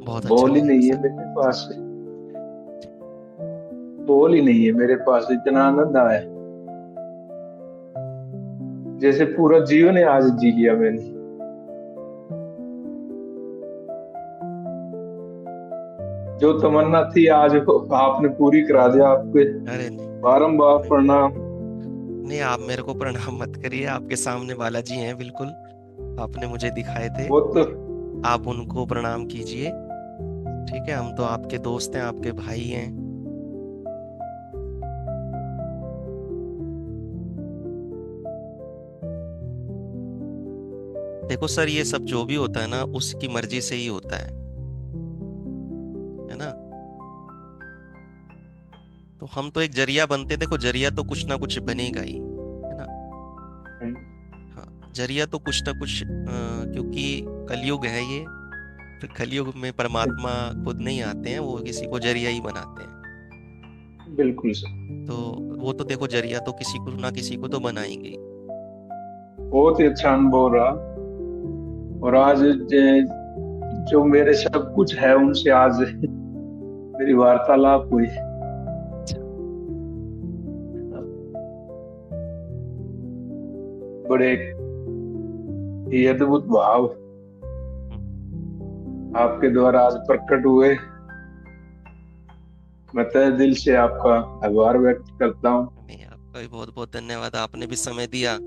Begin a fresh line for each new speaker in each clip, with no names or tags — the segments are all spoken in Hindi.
बहुत अच्छा
बोल ही
लगेगा
नहीं है
सर।
मेरे पास, बोल ही नहीं है मेरे पास, इतना आनंद आया, जैसे पूरा जीवन है आज जी लिया मैंने। जो तमन्ना थी आज वो आपने पूरी करा दिया, आपके
अरे नहीं,
बारंबार
नहीं,
प्रणाम।
नहीं, आप मेरे को प्रणाम मत करिए, आपके सामने बालाजी हैं बिल्कुल, आपने मुझे दिखाए थे।
वो तो
आप उनको प्रणाम कीजिए। ठीक है, हम तो आपके दोस्त हैं, आपके भाई हैं। देखो सर, ये सब जो भी होता है ना, उसकी मर्जी से ही होता है ना। तो हम तो एक जरिया बनते, देखो जरिया तो कुछ ना कुछ बनेगा ही, है ना। हाँ, जरिया तो कुछ ना कुछ, क्योंकि कलयुग है ये, तो कलयुग में परमात्मा खुद नहीं आते हैं, वो किसी को जरिया ही बनाते हैं।
बिल्कुल सर।
तो वो तो देखो, जरिया तो किसी को ना किसी को तो बनाएंगे ही।
बहुत ही अच्छा अनुभव रहा। और आज जो मेरे सब कुछ है उनसे आज मेरी वार्तालाप हुई। बड़े ही अद्भुत भाव
हम्म,
आपके द्वारा आज प्रकट हुए। मैं तहे दिल से आपका आभार व्यक्त करता हूँ।
नहीं, आपका भी बहुत बहुत धन्यवाद, आपने भी समय दिया।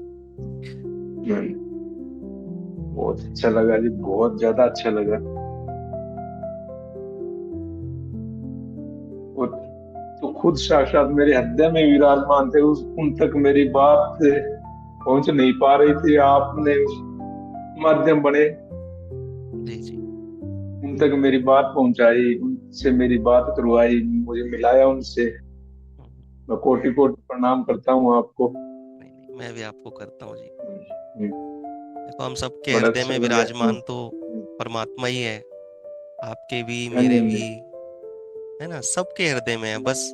बहुत अच्छा लगा जी, बहुत ज्यादा अच्छा लगा। वो तो खुद साक्षात मेरे हृदय में विराजमान थे, उस उन तक मेरी बात पहुंच नहीं पा रही थी, आपने उस माध्यम बने,
जी जी।
उन तक मेरी बात पहुंचाई, उनसे मेरी बात करवाई, मुझे मिलाया उनसे। मैं कोटि कोटि प्रणाम करता हूँ आपको।
नहीं नहीं, मैं भी आपको करता हूँ जी।
हम्म,
देखो, हम सबके
बड़ा
हृदय
अच्छा
में
लगा।
विराजमान तो परमात्मा ही है, आपके भी
हाँ
मेरे भी,
जी,
है ना, सबके हृदय में है। बस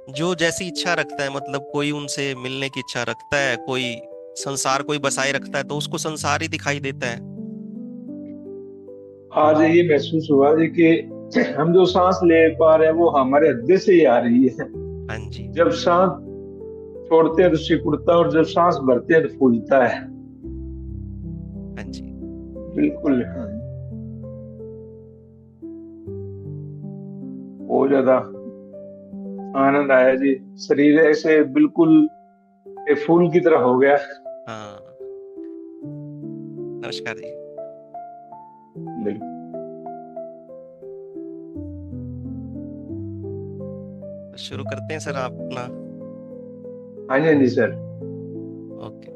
जो जैसी इच्छा रखता है, मतलब कोई उनसे मिलने की इच्छा रखता है, कोई संसार कोई बसाए रखता है, तो उसको संसार ही दिखाई देता है।
आज ये महसूस हुआ जी कि हम जो सांस ले पा रहे हैं वो हमारे हृदय से ही आ रही है।
हाँ जी।
जब सांस छोड़ते हैं तो सिकुड़ता है, और जब सांस भरते हैं तो फूलता है।
हाँ जी।
बिल्कुल। बहुत ज्यादा आनंद आया जी। शरीर ऐसे बिल्कुल एक फूल की तरह हो गया।
हाँ, नमस्कार जी।
बिल्कुल।
तो शुरू करते हैं सर, आप अपना।
हाँ जी, हाँ जी सर।
ओके।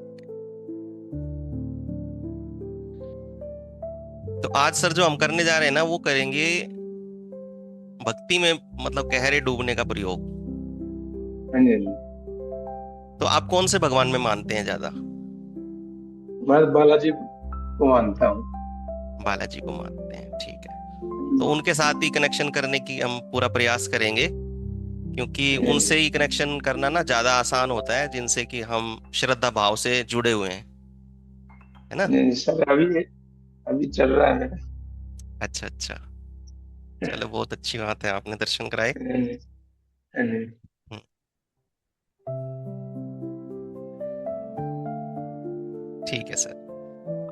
तो आज सर जो हम करने जा रहे हैं ना, वो करेंगे भक्ति में, मतलब गहरे डूबने का प्रयोग।
हाँ जी, हाँ जी।
तो आप कौन से भगवान में मानते हैं ज्यादा?
मैं बालाजी को मानता हूँ।
बालाजी को मानते हैं, ठीक है। तो उनके साथ ही कनेक्शन करने की हम पूरा प्रयास करेंगे, क्योंकि
हाँ जी, हाँ जी।
उनसे ही कनेक्शन करना ना ज्यादा आसान होता है, जिनसे कि हम श्रद्धा भाव से जुड़े हुए हैं, है ना।
हाँ जी, हाँ जी सर। अभी अभी चल रहा है मेरा।
अच्छा अच्छा, चलो बहुत अच्छी बात है, आपने दर्शन कराए।
हाँ जी, हाँ जी।
हम्म, ठीक है सर।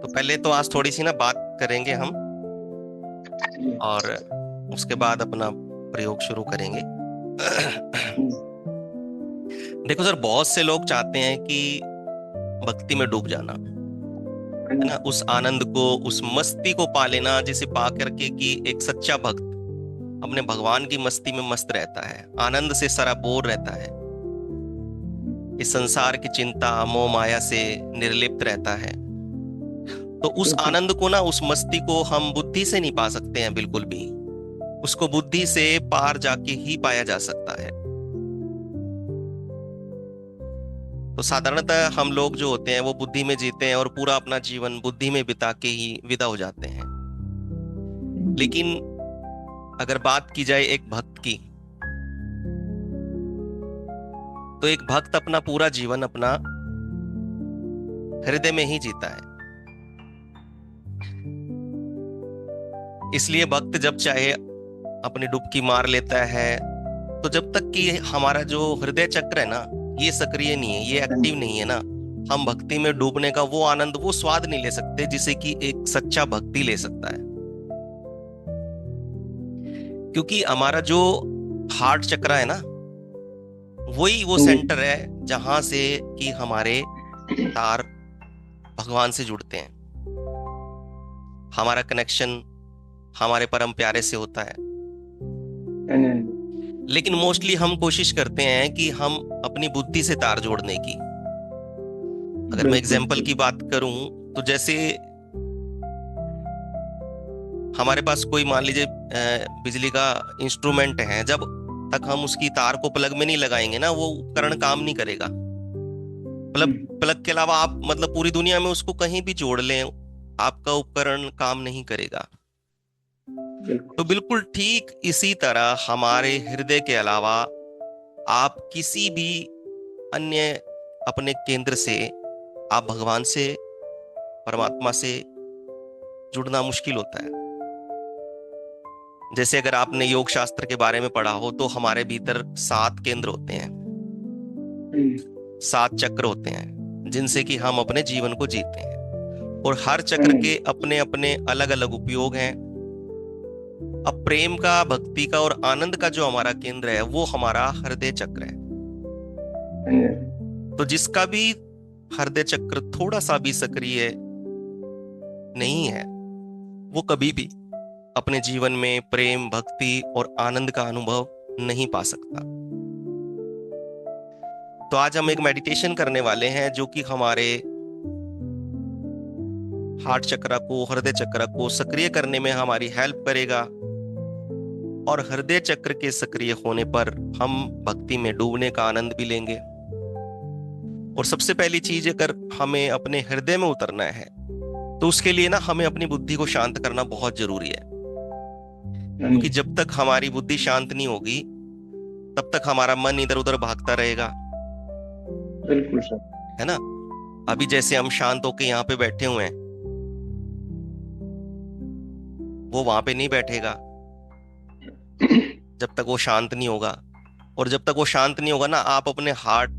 तो पहले तो आज थोड़ी सी ना बात करेंगे हम, और उसके बाद अपना प्रयोग शुरू करेंगे। देखो सर, बहुत से लोग चाहते हैं कि भक्ति में डूब जाना,
हाँ
है
जी,
ना, उस आनंद को, उस मस्ती को पा लेना, जिसे पा करके कि एक सच्चा भक्त अपने भगवान की मस्ती में मस्त रहता है, आनंद से सराबोर रहता है, इस संसार की चिंता मोह माया से निर्लिप्त रहता है। तो उस
बिल्कुल।
आनंद को ना, उस मस्ती को हम बुद्धि से नहीं पा सकते हैं बिल्कुल भी, उसको बुद्धि से पार जाके ही पाया जा सकता है। तो साधारणतः हम लोग जो होते हैं वो बुद्धि में जीते हैं, और पूरा अपना जीवन बुद्धि में बिता के ही विदा हो जाते हैं। लेकिन अगर बात की जाए एक भक्त की, तो एक भक्त अपना पूरा जीवन अपना हृदय में ही जीता है। इसलिए भक्त जब चाहे अपनी डुबकी मार लेता है, तो जब तक कि हमारा जो हृदय चक्र है ना, ये सक्रिय नहीं है, ये एक्टिव नहीं है ना, हम भक्ति में डूबने का वो आनंद, वो स्वाद नहीं ले सकते जिसे कि एक सच्चा भक्ति ले सकता है। क्योंकि हमारा जो हार्ट चक्र है ना, वही वो सेंटर है जहां से कि हमारे तार भगवान से जुड़ते हैं, हमारा कनेक्शन हमारे परम प्यारे से होता है। लेकिन मोस्टली हम कोशिश करते हैं कि हम अपनी बुद्धि से तार जोड़ने की। अगर मैं एग्जाम्पल की बात करूं, तो जैसे हमारे पास कोई मान लीजिए बिजली का इंस्ट्रूमेंट है, जब तक हम उसकी तार को प्लग में नहीं लगाएंगे ना, वो उपकरण काम नहीं करेगा। प्लग प्लग के अलावा आप मतलब पूरी दुनिया में उसको कहीं भी जोड़ लें, आपका उपकरण काम नहीं करेगा। तो बिल्कुल ठीक इसी तरह हमारे हृदय के अलावा आप किसी भी अन्य अपने केंद्र से, आप भगवान से, परमात्मा से जुड़ना मुश्किल होता है। जैसे अगर आपने योग शास्त्र के बारे में पढ़ा हो, तो हमारे भीतर 7 केंद्र होते हैं, 7 चक्र होते हैं, जिनसे कि हम अपने जीवन को जीते हैं। और हर चक्र के अपने अपने अलग अलग उपयोग हैं। अब प्रेम का, भक्ति का और आनंद का जो हमारा केंद्र है, वो हमारा हृदय चक्र है। तो जिसका भी हृदय चक्र थोड़ा सा भी सक्रिय नहीं है, वो कभी भी अपने जीवन में प्रेम, भक्ति और आनंद का अनुभव नहीं पा सकता। तो आज हम एक मेडिटेशन करने वाले हैं जो कि हमारे हार्ट चक्र को, हृदय चक्र को सक्रिय करने में हमारी हेल्प करेगा। और हृदय चक्र के सक्रिय होने पर हम भक्ति में डूबने का आनंद भी लेंगे। और सबसे पहली चीज, अगर हमें अपने हृदय में उतरना है, तो उसके लिए ना हमें अपनी बुद्धि को शांत करना बहुत जरूरी है। क्योंकि जब तक हमारी बुद्धि शांत नहीं होगी, तब तक हमारा मन इधर उधर भागता रहेगा।
बिल्कुल सर।
है ना? अभी जैसे हम शांत होके यहाँ पे बैठे हुए हैं, वो वहां पे नहीं बैठेगा जब तक वो शांत नहीं होगा। और जब तक वो शांत नहीं होगा ना, आप अपने हार्ट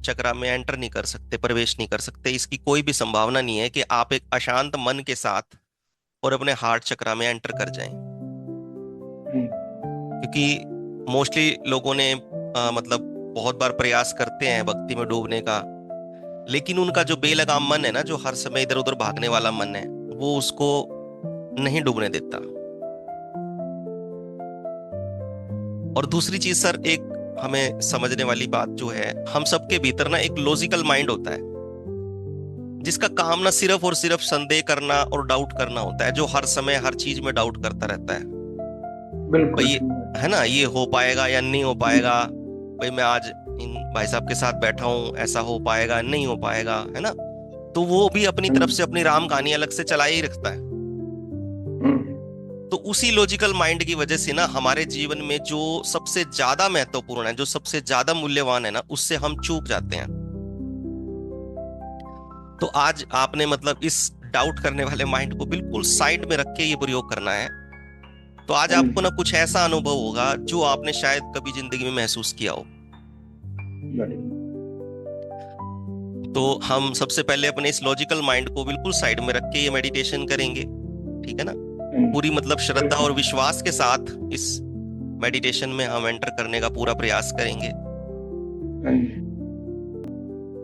चक्र में एंटर नहीं कर सकते, प्रवेश नहीं कर सकते। इसकी कोई भी संभावना नहीं है कि आप एक अशांत मन के साथ और अपने हार्ट चक्र में एंटर कर जाएं। क्योंकि मोस्टली लोगों ने मतलब बहुत बार प्रयास करते हैं भक्ति में डूबने का, लेकिन उनका जो बेलगाम मन है ना, जो हर समय इधर उधर भागने वाला मन है, वो उसको नहीं डूबने देता। और दूसरी चीज सर, एक हमें समझने वाली बात जो है, हम सबके भीतर ना एक लॉजिकल माइंड होता है, जिसका काम ना सिर्फ और सिर्फ संदेह करना और डाउट करना होता है, जो हर समय हर चीज में डाउट करता रहता है।
बिल्कुल
भाई, है ना, ये हो पाएगा या नहीं हो पाएगा, भाई मैं आज इन भाई साहब के साथ बैठा हूं, ऐसा हो पाएगा नहीं हो पाएगा, है ना? तो वो भी अपनी तरफ से अपनी राम कहानी अलग से चला ही रखता है। तो उसी लॉजिकल माइंड की वजह से ना हमारे जीवन में जो सबसे ज्यादा महत्वपूर्ण है, जो सबसे ज्यादा मूल्यवान है ना, उससे हम चूक जाते हैं। तो आज आपने मतलब इस डाउट करने वाले माइंड को बिल्कुल साइड में रख के ये प्रयोग करना है। तो आज आपको ना कुछ ऐसा अनुभव होगा जो आपने शायद कभी जिंदगी में महसूस किया हो। तो हम सबसे पहले अपने इस लॉजिकल माइंड को बिल्कुल साइड में रख के ये मेडिटेशन करेंगे, ठीक है ना? पूरी मतलब श्रद्धा और विश्वास के साथ इस मेडिटेशन में हम एंटर करने का पूरा प्रयास करेंगे।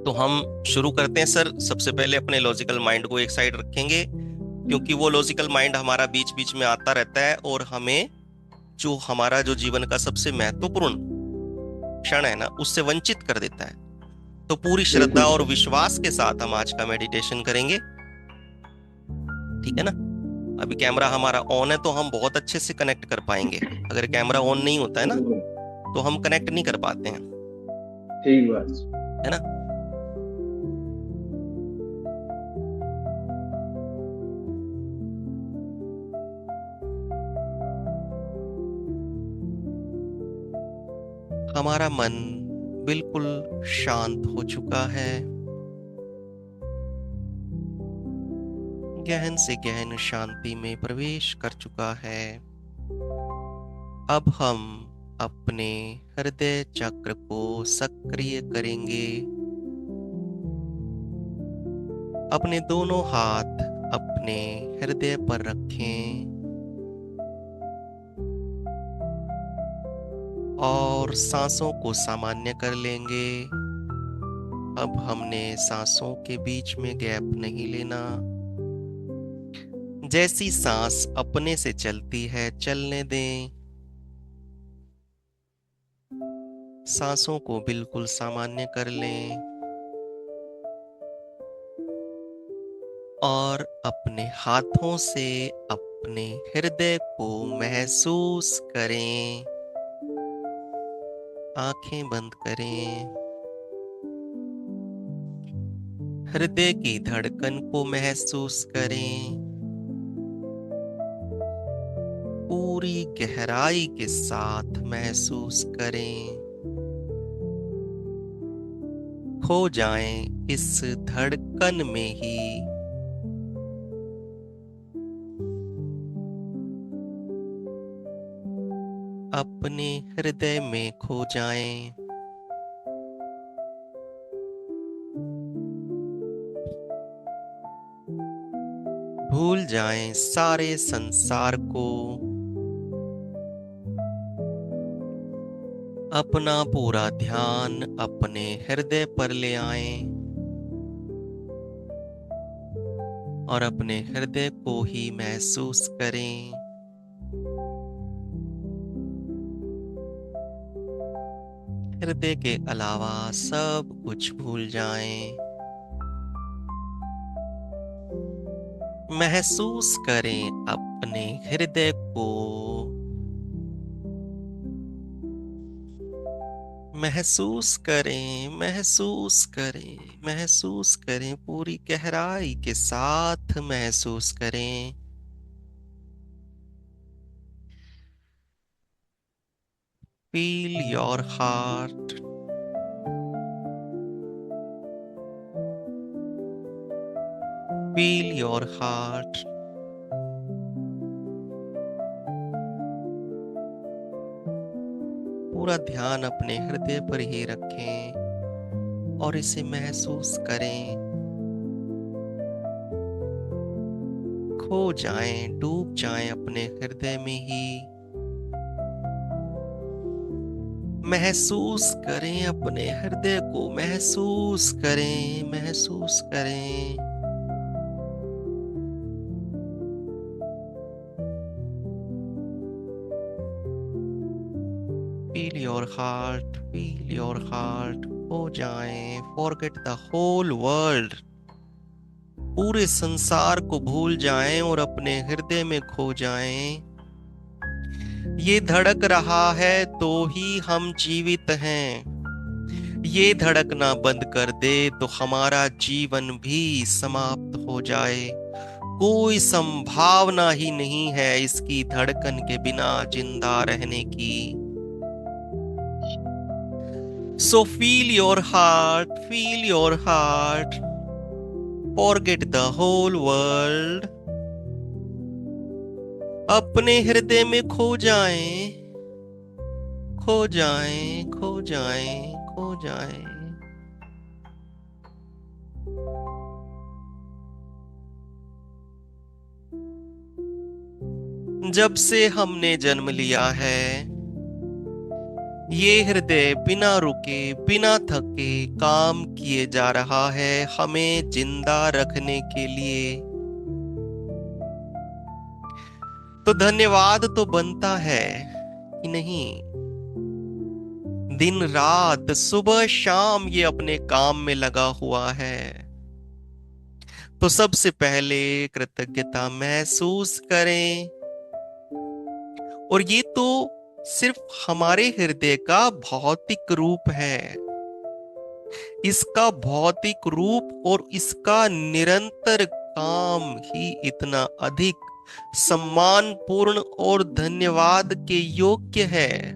तो हम शुरू करते हैं सर। सबसे पहले अपने लॉजिकल माइंड को एक साइड रखेंगे, क्योंकि वो लॉजिकल माइंड हमारा बीच बीच में आता रहता है और हमें जो हमारा जो जीवन का सबसे महत्वपूर्ण क्षण है ना, उससे वंचित कर देता है। तो पूरी श्रद्धा और विश्वास के साथ हम आज का मेडिटेशन करेंगे, ठीक है ना? अभी कैमरा हमारा ऑन है, तो हम बहुत अच्छे से कनेक्ट कर पाएंगे। अगर कैमरा ऑन नहीं होता है ना, तो हम कनेक्ट नहीं कर पाते हैं।
ठीक बात
है ना? हमारा मन बिल्कुल शांत हो चुका है, गहन से गहन शांति में प्रवेश कर चुका है। अब हम अपने हृदय चक्र को सक्रिय करेंगे। अपने दोनों हाथ अपने हृदय पर रखें और सांसों को सामान्य कर लेंगे। अब हमने सांसों के बीच में गैप नहीं लेना। जैसी सांस अपने से चलती है चलने दें। सांसों को बिल्कुल सामान्य कर लें और अपने हाथों से अपने हृदय को महसूस करें। आंखें बंद करें। हृदय की धड़कन को महसूस करें। पूरी गहराई के साथ महसूस करें। खो जाएं इस धड़कन में ही। अपने हृदय में खो जाएं। भूल जाएं सारे संसार को। अपना पूरा ध्यान अपने हृदय पर ले आएं और अपने हृदय को ही महसूस करें। हृदय के अलावा सब कुछ भूल जाएं। महसूस करें अपने हृदय को। महसूस करें, महसूस करें, महसूस करें। पूरी गहराई के साथ महसूस करें। Feel your heart. Feel your heart. पूरा ध्यान अपने हृदय पर ही रखें और इसे महसूस करें। खो जाएं, डूब जाएं अपने हृदय में ही। महसूस करें अपने हृदय को। महसूस करें, महसूस करें। Feel your heart, feel your heart. खो जाएं, forget the whole world. पूरे संसार को भूल जाएं और अपने हृदय में खो जाएं। ये धड़क रहा है तो ही हम जीवित हैं। ये धड़कना बंद कर दे तो हमारा जीवन भी समाप्त हो जाए। कोई संभावना ही नहीं है इसकी धड़कन के बिना जिंदा रहने की। So feel your heart, feel your heart. Forget the whole world. अपने हृदय में खो जाएं, खो जाएं, खो जाएं, खो जाएं। जब से हमने जन्म लिया है, ये हृदय बिना रुके, बिना थके काम किए जा रहा है हमें जिंदा रखने के लिए। तो धन्यवाद तो बनता है कि नहीं? दिन रात, सुबह शाम ये अपने काम में लगा हुआ है। तो सबसे पहले कृतज्ञता महसूस करें। और ये तो सिर्फ हमारे हृदय का भौतिक रूप है। इसका भौतिक रूप और इसका निरंतर काम ही इतना अधिक सम्मानपूर्ण और धन्यवाद के योग्य है।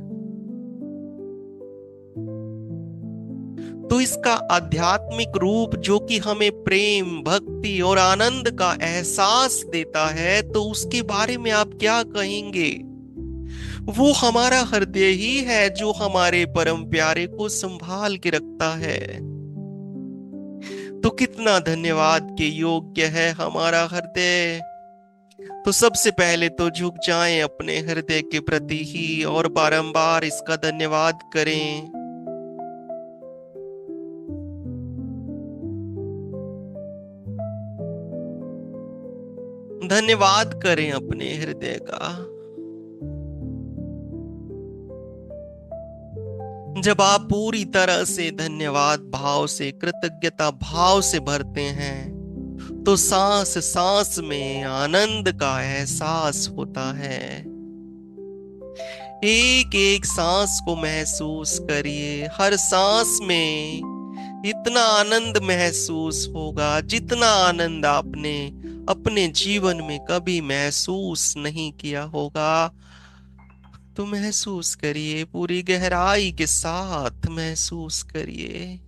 तो इसका का आध्यात्मिक रूप जो कि हमें प्रेम, भक्ति और आनंद का एहसास देता है, तो उसके बारे में आप क्या कहेंगे? वो हमारा हृदय ही है जो हमारे परम प्यारे को संभाल के रखता है। तो कितना धन्यवाद के योग्य है हमारा हृदय। तो सबसे पहले तो झुक जाएं अपने हृदय के प्रति ही और बारंबार इसका धन्यवाद करें। धन्यवाद करें अपने हृदय का। जब आप पूरी तरह से धन्यवाद भाव से, कृतज्ञता भाव से भरते हैं, तो सांस सांस में आनंद का एहसास होता है। एक एक सांस को महसूस करिए। हर सांस में इतना आनंद महसूस होगा जितना आनंद आपने अपने जीवन में कभी महसूस नहीं किया होगा। तो महसूस करिए, पूरी गहराई के साथ महसूस करिए।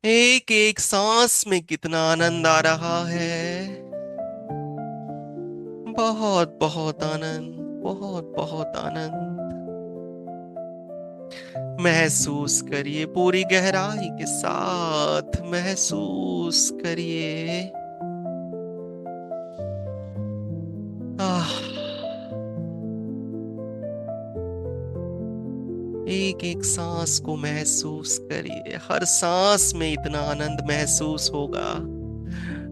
एक एक सांस में कितना आनंद आ रहा है। बहुत बहुत आनंद, बहुत बहुत आनंद। महसूस करिए, पूरी गहराई के साथ महसूस करिए। एक एक सांस को महसूस करिए। हर सांस में इतना आनंद महसूस होगा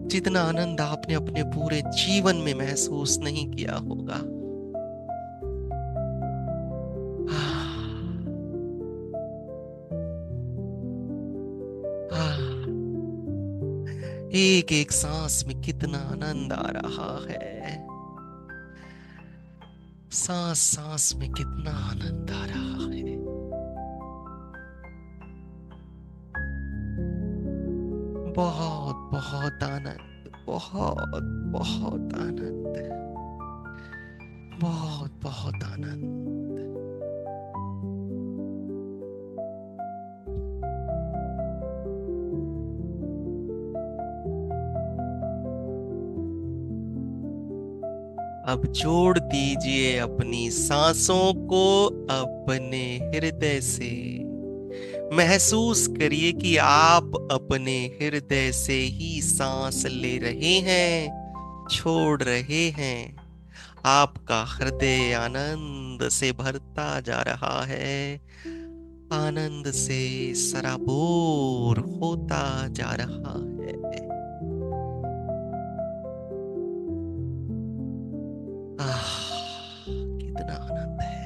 जितना आनंद आपने अपने पूरे जीवन में महसूस नहीं किया होगा। एक एक सांस में कितना आनंद आ रहा है। सांस सांस में कितना आनंद आ रहा है। बहुत बहुत आनंद, बहुत बहुत आनंद, बहुत बहुत आनंद। अब जोड़ दीजिए अपनी सांसों को अपने हृदय से। महसूस करिए कि आप अपने हृदय से ही सांस ले रहे हैं, छोड़ रहे हैं। आपका हृदय आनंद से भरता जा रहा है, आनंद से सराबोर होता जा रहा है। कितना आनंद है।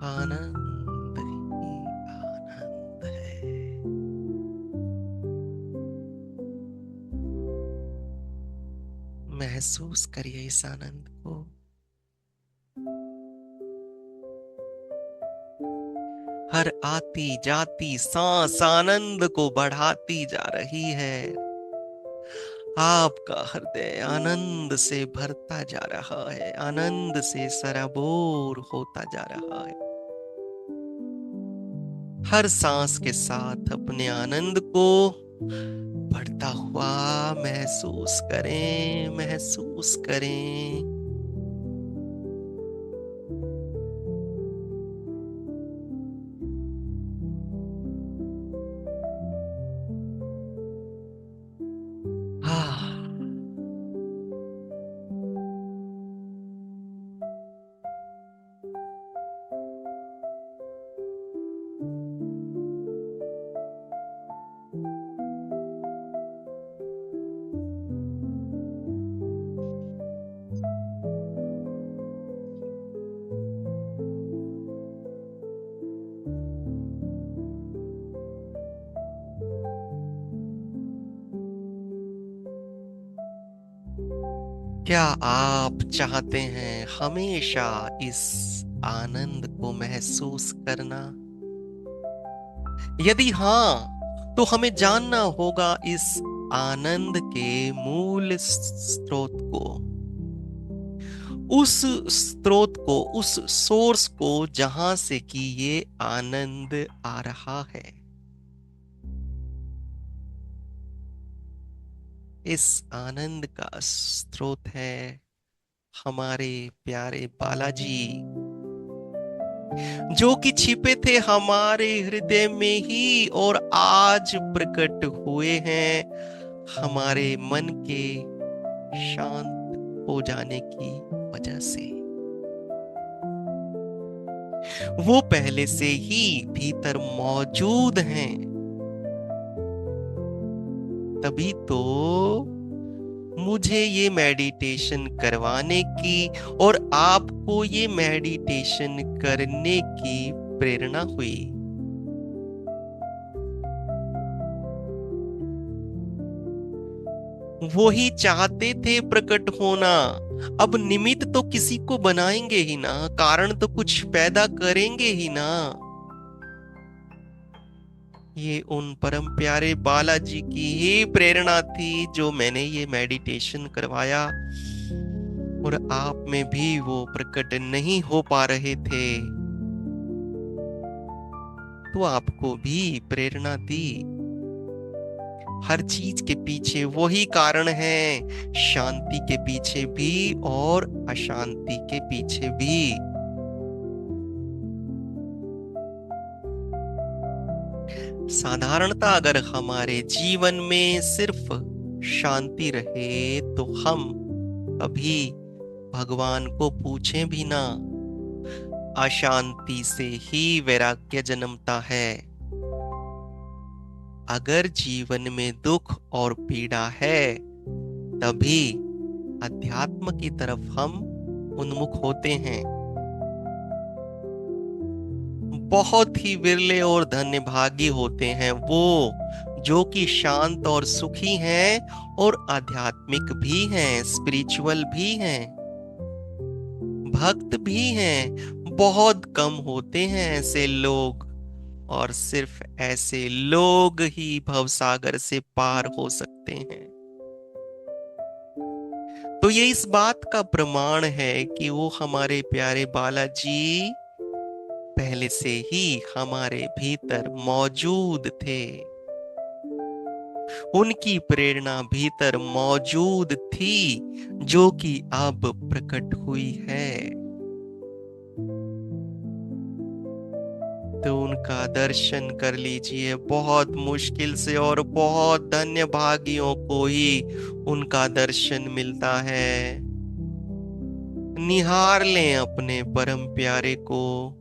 आनंद ही आनंद है। महसूस करिए इस आनंद को। हर आती जाती सांस आनंद को बढ़ाती जा रही है। आपका हृदय आनंद से भरता जा रहा है, आनंद से सराबोर होता जा रहा है। हर सांस के साथ अपने आनंद को बढ़ता हुआ महसूस करें, महसूस करें। क्या आप चाहते हैं हमेशा इस आनंद को महसूस करना? यदि हाँ, तो हमें जानना होगा इस आनंद के मूल स्रोत को। उस स्रोत को, उस सोर्स को जहां से कि ये आनंद आ रहा है। इस आनंद का स्रोत है हमारे प्यारे बालाजी, जो कि छिपे थे हमारे हृदय में ही और आज प्रकट हुए हैं हमारे मन के शांत हो जाने की वजह से। वो पहले से ही भीतर मौजूद हैं, तभी तो मुझे ये मेडिटेशन करवाने की और आपको ये मेडिटेशन करने की प्रेरणा हुई। वो ही चाहते थे प्रकट होना। अब निमित्त तो किसी को बनाएंगे ही ना, कारण तो कुछ पैदा करेंगे ही ना। ये उन परम प्यारे बालाजी की ही प्रेरणा थी जो मैंने ये मेडिटेशन करवाया, और आप में भी वो प्रकट नहीं हो पा रहे थे तो आपको भी प्रेरणा दी। हर चीज के पीछे वही कारण है, शांति के पीछे भी और अशांति के पीछे भी। साधारणतः अगर हमारे जीवन में सिर्फ शांति रहे तो हम कभी भगवान को पूछें भी ना। अशांति से ही वैराग्य जन्मता है। अगर जीवन में दुख और पीड़ा है तभी अध्यात्म की तरफ हम उन्मुख होते हैं। बहुत ही विरले और धन्यभागी होते हैं वो जो कि शांत और सुखी हैं और आध्यात्मिक भी हैं, स्पिरिचुअल भी हैं, भक्त भी हैं। बहुत कम होते हैं ऐसे लोग, और सिर्फ ऐसे लोग ही भवसागर से पार हो सकते हैं। तो ये इस बात का प्रमाण है कि वो हमारे प्यारे बालाजी पहले से ही हमारे भीतर मौजूद थे। उनकी प्रेरणा भीतर मौजूद थी जो कि अब प्रकट हुई है। तो उनका दर्शन कर लीजिए। बहुत मुश्किल से और बहुत धन्य भागियों को ही उनका दर्शन मिलता है। निहार लें अपने परम प्यारे को।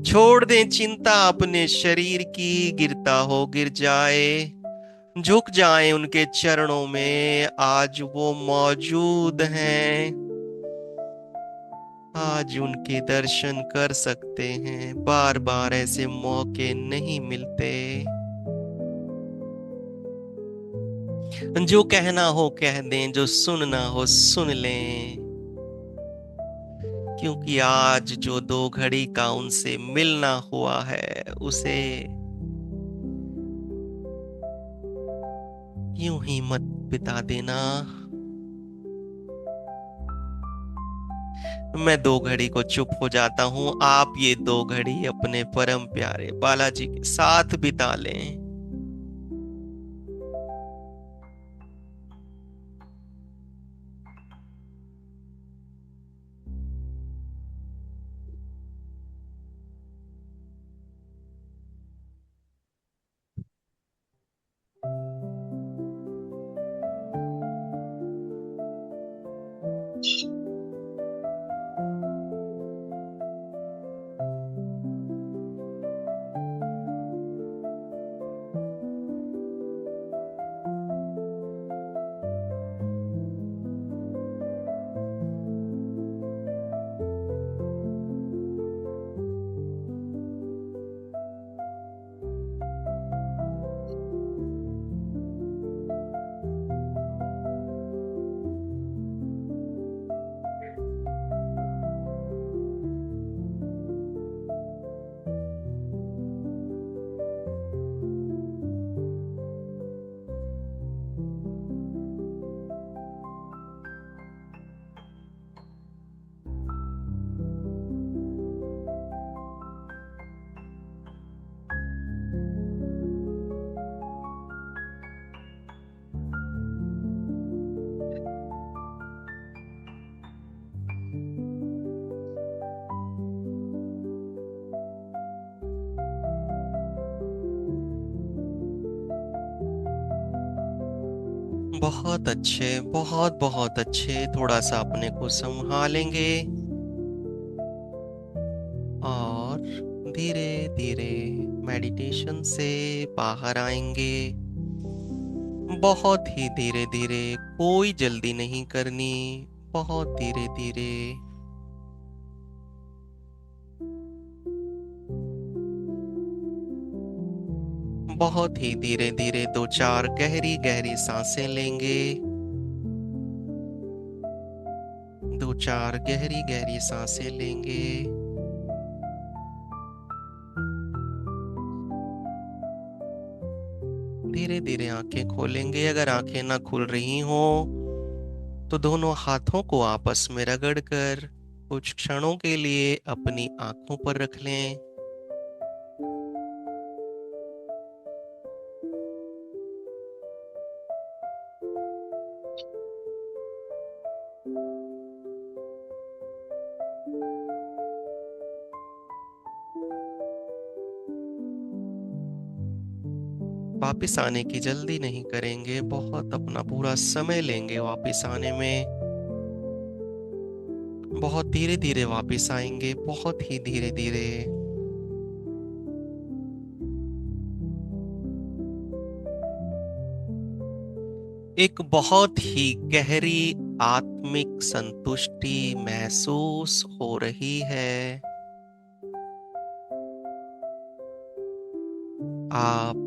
छोड़ दें चिंता अपने शरीर की, गिरता हो गिर जाए। झुक जाएं उनके चरणों में, आज वो मौजूद हैं। आज उनके दर्शन कर सकते हैं, बार बार ऐसे मौके नहीं मिलते। जो कहना हो कह दें, जो सुनना हो सुन लें, क्योंकि आज जो दो घड़ी का उनसे मिलना हुआ है उसे यूं ही मत बिता देना। मैं दो घड़ी को चुप हो जाता हूं, आप ये दो घड़ी अपने परम प्यारे बालाजी के साथ बिता लें। बहुत अच्छे, बहुत बहुत अच्छे। थोड़ा सा अपने को संभालेंगे और धीरे धीरे मेडिटेशन से बाहर आएंगे। बहुत ही धीरे धीरे, कोई जल्दी नहीं करनी, बहुत धीरे धीरे। बहुत ही धीरे धीरे दो चार गहरी गहरी सांसें लेंगे। दो चार गहरी गहरी सांसें लेंगे। धीरे धीरे आंखें खोलेंगे। अगर आंखें ना खुल रही हो तो दोनों हाथों को आपस में रगड़कर कुछ क्षणों के लिए अपनी आंखों पर रख लें। वापिस आने की जल्दी नहीं करेंगे, बहुत अपना पूरा समय लेंगे वापिस आने में। बहुत धीरे धीरे वापिस आएंगे, बहुत ही धीरे धीरे। एक बहुत ही गहरी आत्मिक संतुष्टि महसूस हो रही है। आप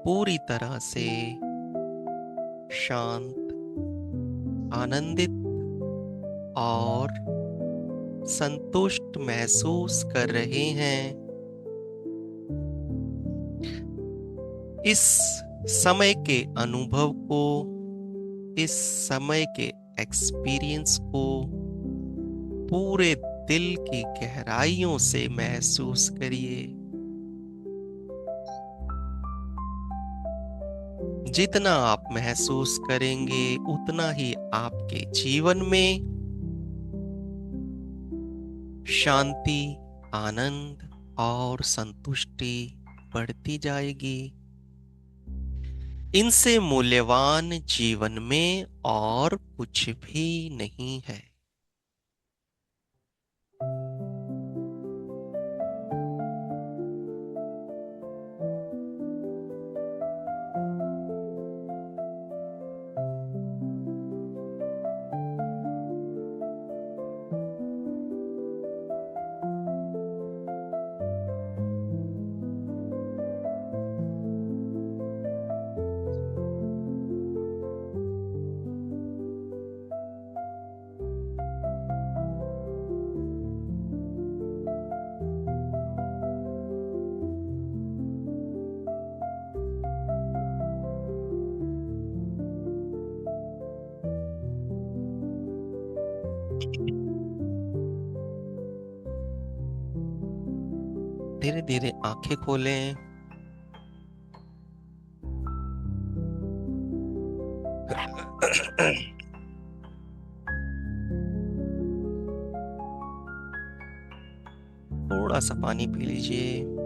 पूरी तरह से शांत, आनंदित और संतुष्ट महसूस कर रहे हैं। इस समय के अनुभव को, इस समय के एक्सपीरियंस को पूरे दिल की गहराइयों से महसूस करिए। जितना आप महसूस करेंगे उतना ही आपके जीवन में शांति, आनंद और संतुष्टि बढ़ती जाएगी। इनसे मूल्यवान जीवन में और कुछ भी नहीं है। धीरे धीरे आंखें खोलें। थोड़ा सा पानी पी लीजिए।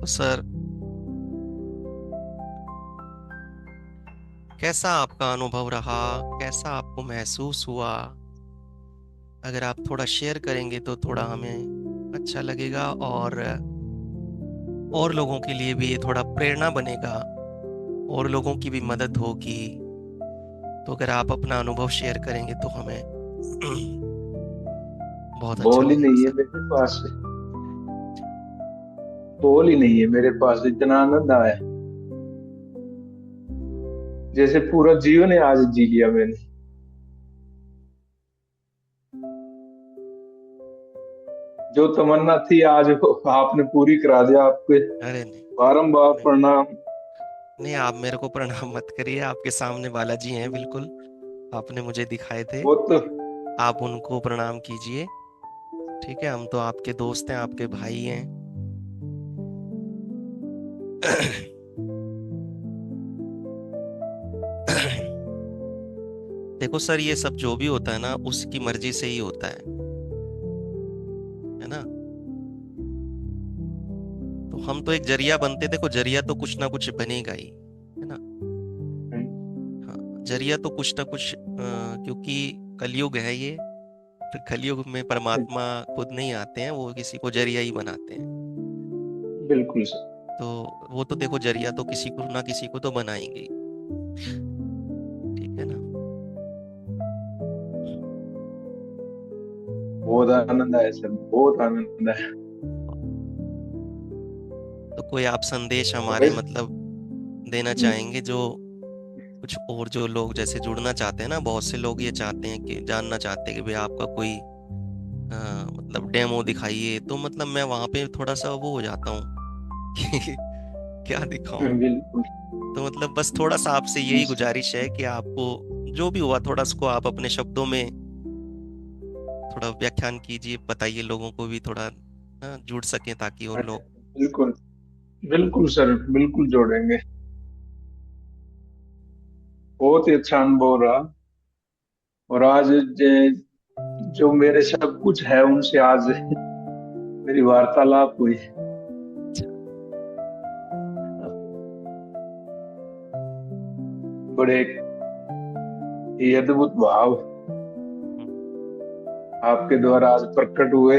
तो सर, कैसा आपका अनुभव रहा? कैसा आपको महसूस हुआ? अगर आप थोड़ा शेयर करेंगे तो थोड़ा हमें अच्छा लगेगा, और लोगों के लिए भी ये थोड़ा प्रेरणा बनेगा, और लोगों की भी मदद होगी। तो अगर आप अपना अनुभव शेयर करेंगे तो हमें बहुत अच्छा
बोल ही
लगेगा
नहीं है
सर।
मेरे पास। बोल ही नहीं है मेरे पास, इतना आनंद आया जैसे पूरा जीवन है आज जी लिया मैंने। जो तमन्ना थी आज वो आपने पूरी करा दिया। आपके
अरे नहीं,
बारंबार
नहीं,
प्रणाम।
नहीं, आप मेरे को प्रणाम मत करिए। आपके सामने बालाजी हैं बिल्कुल, आपने मुझे दिखाए थे।
वो तो
आप उनको प्रणाम कीजिए। ठीक है, हम तो आपके दोस्त हैं, आपके भाई हैं। देखो सर, ये सब जो भी होता है ना, उसकी मर्जी से ही होता है ना। तो हम तो एक जरिया बनते, देखो जरिया तो कुछ ना कुछ बनेगा ही, है ना। हाँ, जरिया तो कुछ ना कुछ, क्योंकि कलयुग है ये। तो कलयुग में परमात्मा खुद नहीं आते हैं, वो किसी को जरिया ही बनाते हैं।
बिल्कुल सर।
तो वो तो देखो, जरिया तो किसी को ना किसी को तो बनाएंगे ही। ठीक है ना।
बहुत आनंद आया सर, बहुत आनंद आया।
तो कोई आप संदेश
तो
हमारे
वैसे
मतलब देना चाहेंगे, जो कुछ और जो लोग जैसे जुड़ना चाहते हैं ना, बहुत से लोग ये चाहते हैं कि जानना चाहते हैं कि भाई आपका कोई मतलब डेमो दिखाइए, तो मतलब मैं वहां पे थोड़ा सा वो हो जाता हूँ कि क्या दिखाऊं।
बिल्कुल।
तो मतलब बस थोड़ा सा आपसे यही गुजारिश है कि आपको जो भी हुआ थोड़ा उसको आप अपने शब्दों में थोड़ा व्याख्यान कीजिए, बताइए, लोगों को भी थोड़ा जुड़ सकें ताकि और
अच्छा,
लोग।
बिल्कुल। बिल्कुल सर, बिल्कुल जोड़ेंगे। बहुत ही अच्छा अनुभव रहा। और आज जो मेरे सब कुछ है उनसे आज मेरी वार्तालाप हुई। बड़े ही अद्भुत भाव आपके द्वारा आज प्रकट हुए।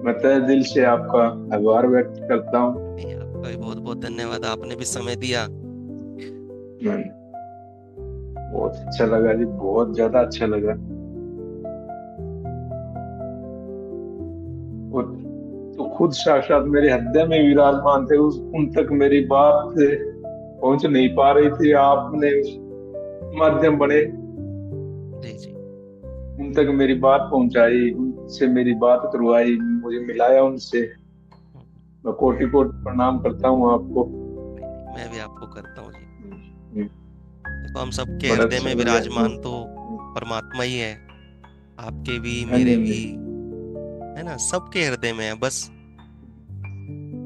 मैं तहे दिल से आपका आभार व्यक्त करता हूँ।
नहीं, आपका भी बहुत बहुत धन्यवाद, आपने भी समय दिया।
बहुत अच्छा लगा जी, बहुत ज्यादा अच्छा लगा। वो तो खुद साक्षात मेरे हृदय में विराजमान थे, उस उन तक मेरी बात पहुंच नहीं पा रही थी, आपने उस माध्यम बने,
जी जी।
उन तक मेरी बात पहुंचाई, उनसे मेरी बात करवाई, मुझे मिलाया उनसे। मैं कोटि कोटि प्रणाम करता हूँ आपको।
नहीं नहीं, मैं भी आपको करता हूँ जी।
हम्म,
देखो, हम सबके
बड़ा
हृदय
अच्छा
में
लगा तो।
विराजमान तो परमात्मा ही है। आपके भी,
हाँ जी,
मेरे
हाँ
भी,
जी।
है ना, सबके हृदय में है। बस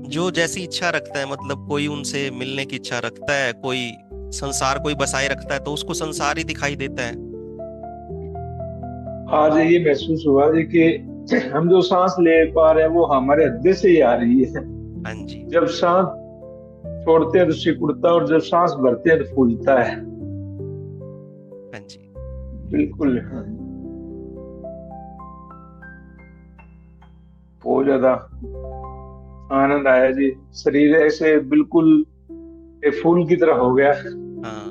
जो जैसी इच्छा रखता है, मतलब कोई उनसे मिलने की इच्छा रखता है, कोई संसार कोई बसाए रखता है तो उसको संसार ही दिखाई देता है।
आज ये महसूस हुआ जी कि हम जो सांस ले पा रहे हैं वो हमारे हृदय से ही आ रही है।
हाँ जी।
जब सांस छोड़ते हैं तो सिकुड़ता है, और जब सांस भरते हैं तो फूलता है।
हाँ जी।
बिल्कुल। हाँ। बहुत ज्यादा आनंद आया जी। शरीर ऐसे बिल्कुल एक फूल की तरह हो गया।
हाँ,